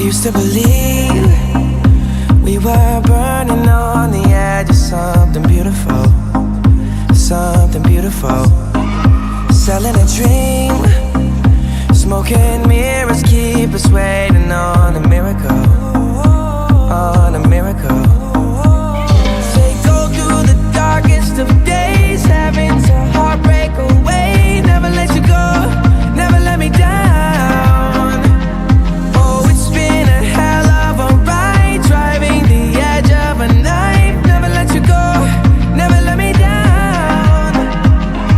used to believe we were burning on the edge of something beautiful, something beautiful. Selling a dream, smoking mirrors keep us waiting on a miracle, on a miracle. They go through the darkest of days, having to heartbreak away. Never let you go, never let me down. Oh, it's been a hell of a ride, driving the edge of a knife. Never let you go, never let me down.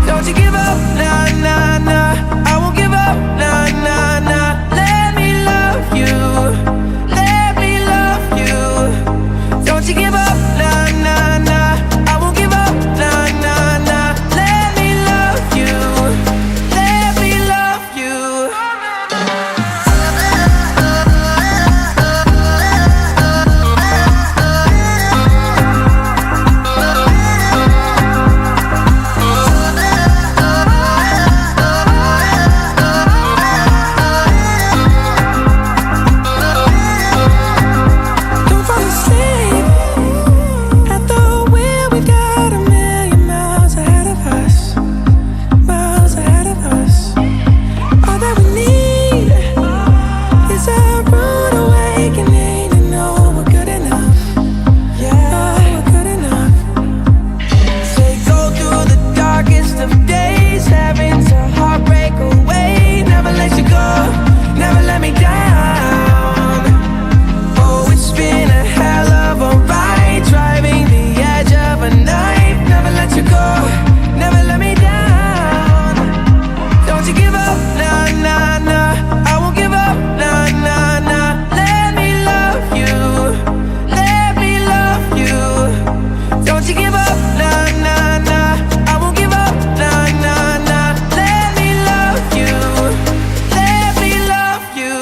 Don't you give up, nah, nah, nah. I won't give up, nah, nah, nah. Let me love you, let me love you. Don't you give up, nah, nah, nah. I won't give up, nah, nah, nah. Let me love you, let me love you. Don't fall asleep at the wheel. We got a million miles ahead of us, miles ahead of us. All that we need is a rude awakening to know we're good enough. Yeah, we're good enough. They go through the darkest of days, having to heartbreak away. Never let you go, never let me down. Oh, it's been a hell of a ride, driving the edge of a knife. Never let you go, never let me down. Don't you give up, nah, nah, nah. I won't give up, nah, nah, nah. Let me love you, let me love you. Don't you give up, nah, nah, nah. I won't give up, nah, nah, nah. Let me love you, let me love you.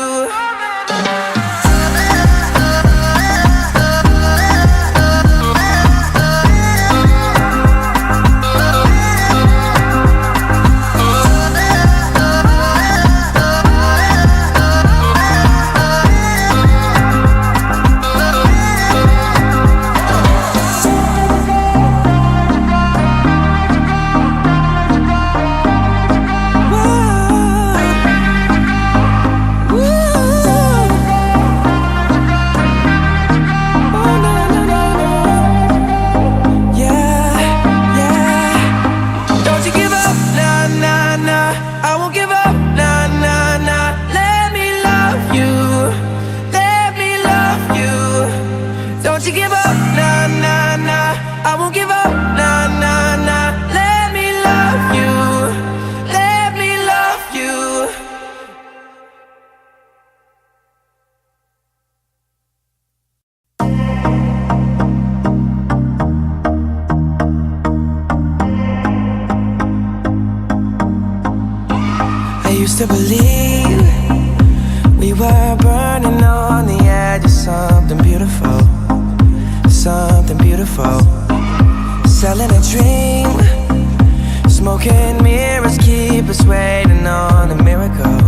Don't you give up, nah, nah, nah. I won't give up, nah, nah, nah. Let me love you, let me love you. Don't you give up, nah, nah, nah. I won't give up, nah, nah, nah. Let me love you, let me love you. I used to believe we were burning on the edge of something beautiful, something beautiful. Selling a dream, smoking mirrors keep us waiting on a miracle,